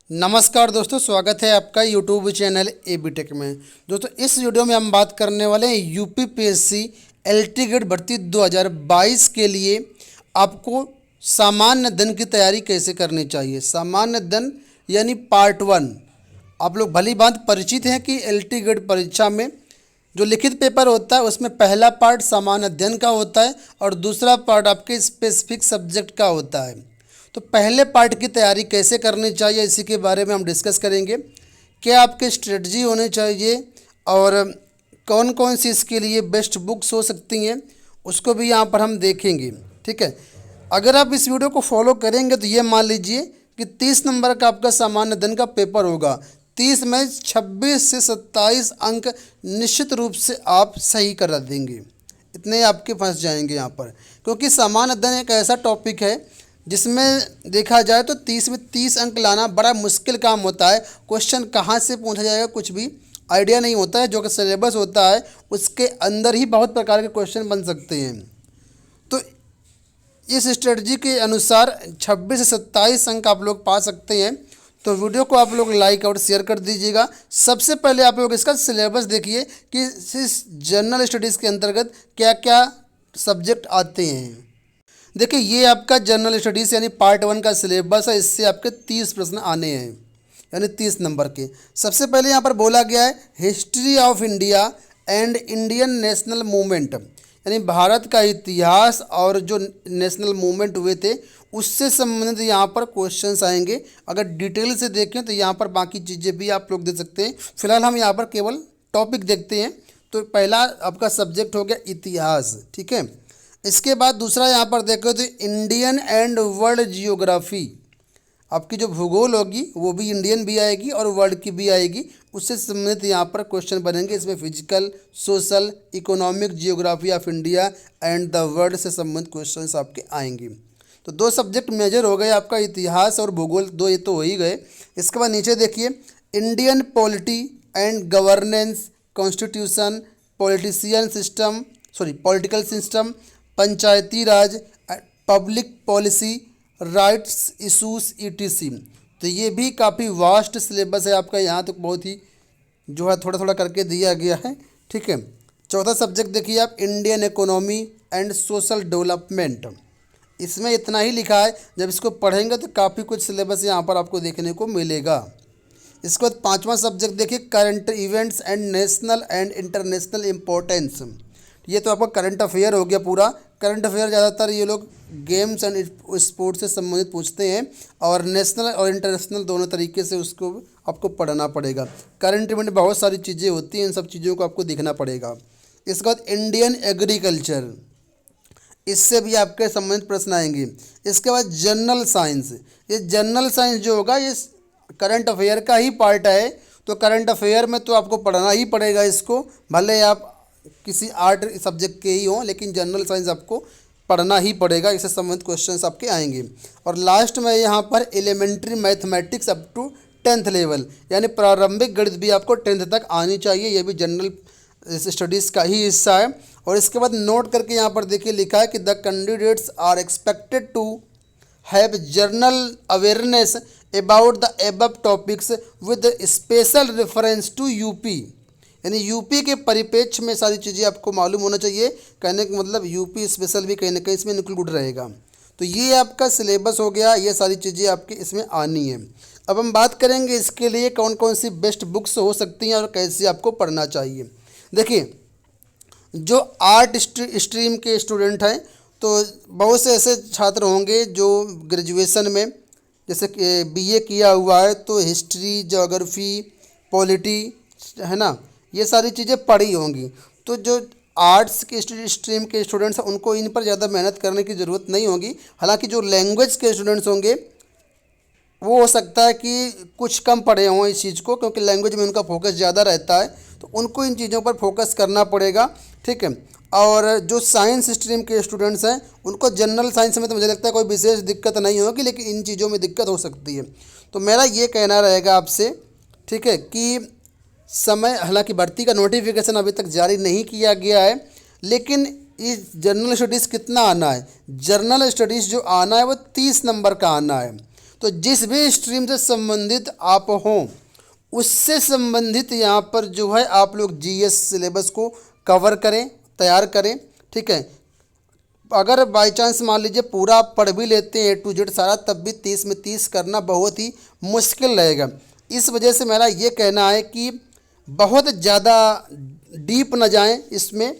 नमस्कार दोस्तों, स्वागत है आपका यूट्यूब चैनल एबी टेक में। दोस्तों, इस वीडियो में हम बात करने वाले हैं यूपीपीएससी एलटी ग्रेड भर्ती 2022 के लिए आपको सामान्य दंड की तैयारी कैसे करनी चाहिए। सामान्य दंड यानी पार्ट 1। आप लोग भली भांति परिचित हैं कि एलटी ग्रेड परीक्षा में जो लिखित पेपर होता है उसमें पहला पार्ट सामान्य अध्ययन का होता है और दूसरा पार्ट आपके स्पेसिफिक सब्जेक्ट का होता है। तो पहले पार्ट की तैयारी कैसे करनी चाहिए, इसी के बारे में हम डिस्कस करेंगे। क्या आपकी स्ट्रेटजी होनी चाहिए और कौन कौन सी इसके लिए बेस्ट बुक्स हो सकती हैं, उसको भी यहाँ पर हम देखेंगे। ठीक है, अगर आप इस वीडियो को फॉलो करेंगे तो ये मान लीजिए कि 30 नंबर का आपका सामान्य अध्ययन का पेपर होगा। 30 में 26 से 27 अंक निश्चित रूप से आप सही करा देंगे, इतने आपके फंस जाएंगे यहाँ पर, क्योंकि सामान्य अध्ययन एक ऐसा टॉपिक है जिसमें देखा जाए तो 30 में 30 अंक लाना बड़ा मुश्किल काम होता है। क्वेश्चन कहाँ से पूछा जाएगा कुछ भी आइडिया नहीं होता है। जो कि सिलेबस होता है उसके अंदर ही बहुत प्रकार के क्वेश्चन बन सकते हैं। तो इस स्ट्रेटजी के अनुसार 26 से 27 अंक आप लोग पा सकते हैं। तो वीडियो को आप लोग लाइक और शेयर कर दीजिएगा। सबसे पहले आप लोग इसका सिलेबस देखिए कि इस जनरल स्टडीज़ के अंतर्गत क्या क्या सब्जेक्ट आते हैं। देखिए, ये आपका जनरल स्टडीज़ यानी पार्ट 1 का सिलेबस है। इससे आपके 30 प्रश्न आने हैं, यानी 30 नंबर के। सबसे पहले यहाँ पर बोला गया है history of India and Indian national movement, यानी भारत का इतिहास और जो नेशनल मूवमेंट हुए थे उससे संबंधित यहाँ पर क्वेश्चंस आएंगे। अगर डिटेल से देखें तो यहाँ पर बाकी चीज़ें भी आप लोग दे सकते हैं। फिलहाल हम यहाँ पर केवल टॉपिक देखते हैं। तो पहला आपका सब्जेक्ट हो गया इतिहास। ठीक है, इसके बाद दूसरा यहाँ पर देखो तो इंडियन एंड वर्ल्ड जियोग्राफी। आपकी जो भूगोल होगी वो भी इंडियन भी आएगी और वर्ल्ड की भी आएगी, उससे संबंधित यहाँ पर क्वेश्चन बनेंगे। इसमें physical, social, economic, geography of India and the world से संबंधित क्वेश्चंस आपके आएंगे। तो 2 सब्जेक्ट मेजर हो गए आपका, इतिहास और भूगोल, 2 ये तो हो ही गए। इसके बाद नीचे देखिए Indian polity and governance, constitution, political system, Panchayati Raj, public policy, rights issues etc. तो ये भी काफ़ी वास्ट सिलेबस है आपका। यहाँ तक बहुत ही जो है थोड़ा थोड़ा करके दिया गया है। ठीक है, चौथा सब्जेक्ट देखिए आप Indian economy and social development. इसमें इतना ही लिखा है, जब इसको पढ़ेंगे तो काफ़ी कुछ सिलेबस यहाँ पर आपको देखने को मिलेगा। इसके बाद 5वां सब्जेक्ट देखिए current events and national and international importance. ये तो आपका करंट अफेयर हो गया पूरा। करंट अफेयर ज़्यादातर ये लोग गेम्स एंड स्पोर्ट्स से संबंधित पूछते हैं और नेशनल और इंटरनेशनल दोनों तरीके से उसको आपको पढ़ना पड़ेगा। करंट इवेंट बहुत सारी चीज़ें होती हैं, इन सब चीज़ों को आपको देखना पड़ेगा। इसके बाद इंडियन एग्रीकल्चर, इससे भी आपके संबंधित प्रश्न आएंगे। इसके बाद जनरल साइंस। ये जनरल साइंस जो होगा ये करंट अफेयर का ही पार्ट है। तो करंट अफेयर में तो आपको पढ़ना ही पड़ेगा इसको, भले आप किसी आर्ट सब्जेक्ट के ही हों, लेकिन जनरल साइंस आपको पढ़ना ही पड़ेगा। इससे संबंधित क्वेश्चंस आपके आएंगे। और लास्ट में यहाँ पर elementary mathematics up to 10th level, यानी प्रारंभिक गणित भी आपको 10th तक आनी चाहिए। ये भी जनरल स्टडीज़ का ही हिस्सा है। और इसके बाद नोट करके यहाँ पर देखिए लिखा है कि the candidates are expected to have general awareness about the above topics with special reference to UP, यानी यूपी के परिप्रेक्ष्य में सारी चीज़ें आपको मालूम होना चाहिए। कहने का मतलब यूपी स्पेशल भी कहीं ना कहीं इसमें इंक्लूड रहेगा। तो ये आपका सिलेबस हो गया, ये सारी चीज़ें आपकी इसमें आनी है। अब हम बात करेंगे इसके लिए कौन कौन सी बेस्ट बुक्स हो सकती हैं और कैसे आपको पढ़ना चाहिए। देखिए, जो आर्ट स्ट्रीम के स्टूडेंट हैं तो बहुत से ऐसे छात्र होंगे जो ग्रेजुएशन में जैसे बीए किया हुआ है तो हिस्ट्री, ज्योग्राफी, पॉलिटी, है ना, ये सारी चीज़ें पढ़ी होंगी। तो जो आर्ट्स के स्ट्रीम के स्टूडेंट्स हैं उनको इन पर ज़्यादा मेहनत करने की ज़रूरत नहीं होगी। हालांकि जो लैंग्वेज के स्टूडेंट्स होंगे वो हो सकता है कि कुछ कम पढ़े हों इस चीज़ को, क्योंकि लैंग्वेज में उनका फोकस ज़्यादा रहता है, तो उनको इन चीज़ों पर फोकस करना पड़ेगा। ठीक है, और जो साइंस स्ट्रीम के स्टूडेंट्स हैं उनको जनरल साइंस में तो मुझे लगता है कोई विशेष दिक्कत नहीं होगी, लेकिन इन चीज़ों में दिक्कत हो सकती है। तो मेरा ये कहना रहेगा आपसे, ठीक है, कि समय, हालांकि भर्ती का नोटिफिकेशन अभी तक जारी नहीं किया गया है, लेकिन इस जनरल स्टडीज़ कितना आना है, जनरल स्टडीज़ जो आना है वो 30 नंबर का आना है। तो जिस भी स्ट्रीम से संबंधित आप हों उससे संबंधित यहाँ पर जो है आप लोग जीएस सिलेबस को कवर करें, तैयार करें। ठीक है, अगर बाई चांस मान लीजिए पूरा आप पढ़ भी लेते हैं A to Z सारा, तब भी 30 में 30 करना बहुत ही मुश्किल रहेगा। इस वजह से मेरा ये कहना है कि बहुत ज़्यादा डीप न जाएं इसमें,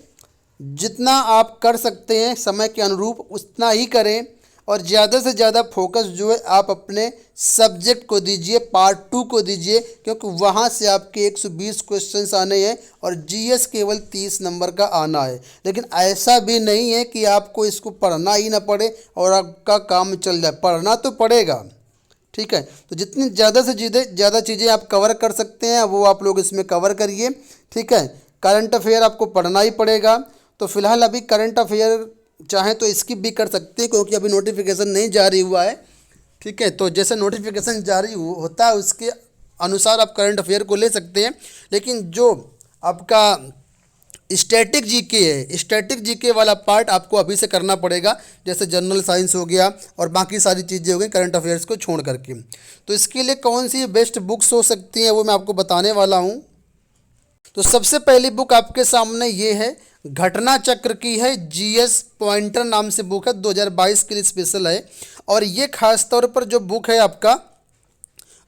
जितना आप कर सकते हैं समय के अनुरूप उतना ही करें, और ज़्यादा से ज़्यादा फोकस जो है आप अपने सब्जेक्ट को दीजिए, पार्ट 2 को दीजिए, क्योंकि वहाँ से आपके 120 क्वेश्चंस आने हैं और जीएस केवल 30 नंबर का आना है। लेकिन ऐसा भी नहीं है कि आपको इसको पढ़ना ही ना पड़े और आपका काम चल जाए, पढ़ना तो पड़ेगा। ठीक है, तो जितनी ज़्यादा से ज़्यादा चीज़ें आप कवर कर सकते हैं वो आप लोग इसमें कवर करिए। ठीक है, करंट अफेयर आपको पढ़ना ही पड़ेगा। तो फिलहाल अभी करंट अफेयर चाहें तो स्किप भी कर सकते हैं, क्योंकि अभी नोटिफिकेशन नहीं जारी हुआ है। ठीक है, तो जैसे नोटिफिकेशन जारी होता है उसके अनुसार आप करंट अफेयर को ले सकते हैं। लेकिन जो आपका स्टैटिक जीके है, स्टैटिक जीके वाला पार्ट आपको अभी से करना पड़ेगा, जैसे जनरल साइंस हो गया और बाकी सारी चीज़ें हो गई करंट अफेयर्स को छोड़ करके। तो इसके लिए कौन सी बेस्ट बुक्स हो सकती हैं वो मैं आपको बताने वाला हूँ। तो सबसे पहली बुक आपके सामने ये है, घटना चक्र की है, जीएस पॉइंटर नाम से बुक है, 2022 के लिए स्पेशल है। और ये खास तौर पर जो बुक है आपका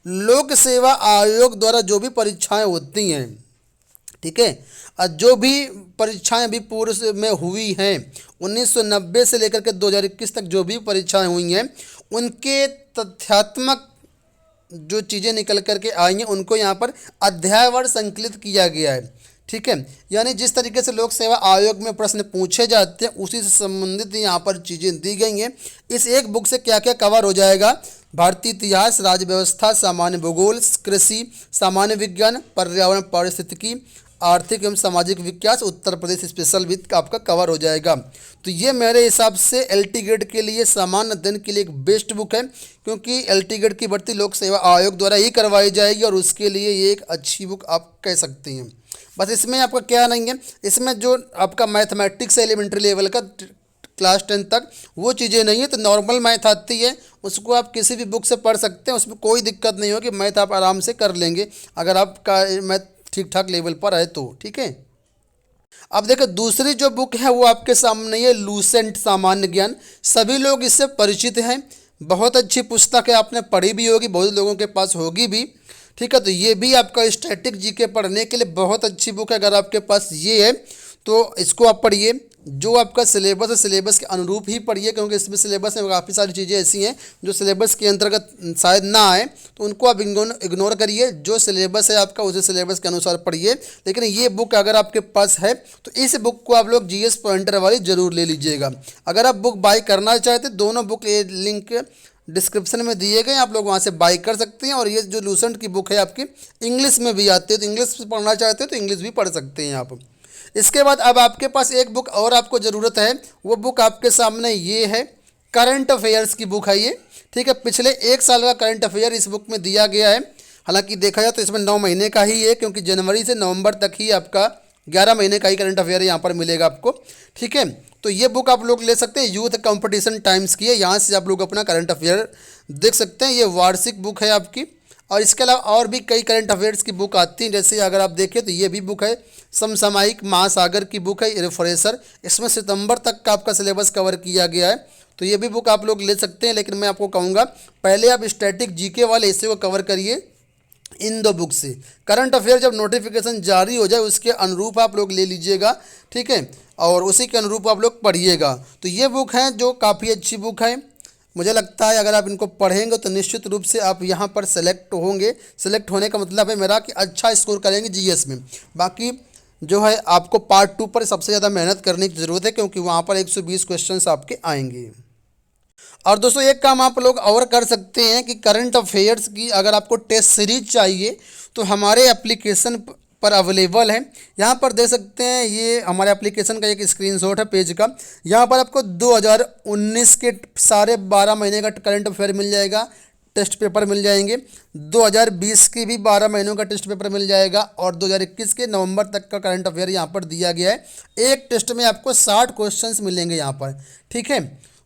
लोक सेवा आयोग द्वारा जो भी परीक्षाएं होती हैं, ठीक है, और जो भी परीक्षाएं अभी पूर्व में हुई हैं 1990 से लेकर के 2021 तक जो भी परीक्षाएं हुई हैं उनके तथ्यात्मक जो चीज़ें निकल करके आई हैं उनको यहाँ पर अध्यायवार संकलित किया गया है। ठीक है, यानी जिस तरीके से लोक सेवा आयोग में प्रश्न पूछे जाते हैं उसी से संबंधित यहाँ पर चीज़ें दी गई हैं। इस एक बुक से क्या क्या कवर हो जाएगा, भारतीय इतिहास, राज्य व्यवस्था, सामान्य भूगोल, कृषि, सामान्य विज्ञान, पर्यावरण पारिस्थितिकी, आर्थिक एवं सामाजिक विकास, उत्तर प्रदेश स्पेशल विद आपका कवर हो जाएगा। तो ये मेरे हिसाब से LT ग्रेड के लिए सामान्य अध्ययन के लिए एक बेस्ट बुक है, क्योंकि LT ग्रेड की भर्ती लोक सेवा आयोग द्वारा ही करवाई जाएगी और उसके लिए ये एक अच्छी बुक आप कह सकते हैं। बस इसमें आपका क्या नहीं है, इसमें जो आपका मैथमेटिक्स एलिमेंट्री लेवल का क्लास 10 तक वो चीज़ें नहीं है, तो नॉर्मल मैथ आती है उसको आप किसी भी बुक से पढ़ सकते हैं, उसमें कोई दिक्कत नहीं होगी, मैथ आप आराम से कर लेंगे अगर आपका मैथ ठीक ठाक लेवल पर है तो। ठीक है, अब देखो दूसरी जो बुक है वो आपके सामने है, लूसेंट सामान्य ज्ञान। सभी लोग इससे परिचित हैं, बहुत अच्छी पुस्तक है, आपने पढ़ी भी होगी, बहुत लोगों के पास होगी भी। ठीक है, तो ये भी आपका स्टैटिक जीके पढ़ने के लिए बहुत अच्छी बुक है। अगर आपके पास ये है तो इसको आप पढ़िए, जो आपका सिलेबस है सिलेबस के अनुरूप ही पढ़िए, क्योंकि इसमें सिलेबस में काफ़ी सारी चीज़ें ऐसी हैं जो सिलेबस के अंतर्गत शायद ना आए, तो उनको आप इग्नोर करिए। जो सिलेबस है आपका उसे सिलेबस के अनुसार पढ़िए। लेकिन ये बुक अगर आपके पास है तो इस बुक को आप लोग जीएस पॉइंटर वाली ज़रूर ले लीजिएगा। अगर आप बुक बाई करना चाहते दोनों बुक लिंक डिस्क्रिप्शन में दिए गए, आप लोग वहाँ से बाई कर सकते हैं। और ये जो लूसेंट की बुक है आपकी इंग्लिश में भी आती है, तो इंग्लिश पढ़ना चाहते हैं तो इंग्लिश भी पढ़ सकते हैं आप। इसके बाद अब आपके पास एक बुक और आपको ज़रूरत है, वो बुक आपके सामने ये है, करंट अफेयर्स की बुक है ये। ठीक है, पिछले 1 साल का करंट अफेयर इस बुक में दिया गया है। हालांकि देखा जाए तो इसमें 9 महीने का ही है, क्योंकि जनवरी से नवंबर तक ही आपका 11 महीने का ही करंट अफेयर यहाँ पर मिलेगा आपको। ठीक है, तो ये बुक आप लोग ले सकते हैं, यूथ कंपटीशन टाइम्स की है, यहाँ से आप लोग अपना करंट अफेयर देख सकते हैं। ये वार्षिक बुक है आपकी। और इसके अलावा और भी कई करंट अफेयर्स की बुक आती हैं, जैसे अगर आप देखें तो ये भी बुक है, समसामयिक महासागर की बुक है, रिफ्रेशर। इसमें सितंबर तक का आपका सिलेबस कवर किया गया है, तो ये भी बुक आप लोग ले सकते हैं। लेकिन मैं आपको कहूँगा पहले आप स्टैटिक जीके वाले हिस्से को कवर करिए इन 2 बुक से। करंट अफेयर जब नोटिफिकेशन जारी हो जाए उसके अनुरूप आप लोग ले लीजिएगा। ठीक है, और उसी के अनुरूप आप लोग पढ़िएगा। तो ये बुक है जो काफ़ी अच्छी बुक है, मुझे लगता है अगर आप इनको पढ़ेंगे तो निश्चित रूप से आप यहाँ पर सेलेक्ट होंगे। सेलेक्ट होने का मतलब है मेरा कि अच्छा स्कोर करेंगे जीएस में। बाकी जो है आपको पार्ट 2 पर सबसे ज़्यादा मेहनत करने की ज़रूरत है, क्योंकि वहाँ पर 120 क्वेश्चंस आपके आएंगे। और दोस्तों एक काम आप लोग और कर सकते हैं कि करंट अफेयर्स की अगर आपको टेस्ट सीरीज चाहिए तो हमारे एप्लीकेशन पर अवेलेबल है। यहाँ पर दे सकते हैं, ये हमारे एप्लीकेशन का एक स्क्रीनशॉट है पेज का। यहाँ पर आपको 2019 के सारे 12 महीने का करंट अफेयर मिल जाएगा, टेस्ट पेपर मिल जाएंगे। 2020 की भी 12 महीनों का टेस्ट पेपर मिल जाएगा, और 2021 के नवंबर तक का करंट अफेयर यहाँ पर दिया गया है। एक टेस्ट में आपको 60 क्वेश्चंस मिलेंगे यहाँ पर। ठीक है,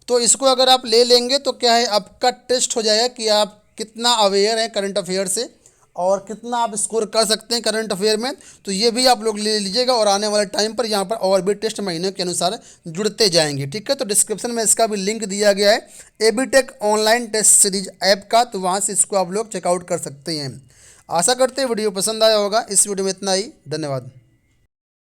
तो इसको अगर आप ले लेंगे तो क्या है, आपका टेस्ट हो जाएगा कि आप कितना अवेयर हैं करंट अफेयर से और कितना आप स्कोर कर सकते हैं करंट अफेयर में। तो ये भी आप लोग ले लीजिएगा और आने वाले टाइम पर यहाँ पर और भी टेस्ट महीने के अनुसार जुड़ते जाएंगे। ठीक है, तो डिस्क्रिप्शन में इसका भी लिंक दिया गया है एबीटेक ऑनलाइन टेस्ट सीरीज ऐप का, तो वहाँ से इसको आप लोग चेकआउट कर सकते हैं। आशा करते हैं वीडियो पसंद आया होगा। इस वीडियो में इतना ही, धन्यवाद।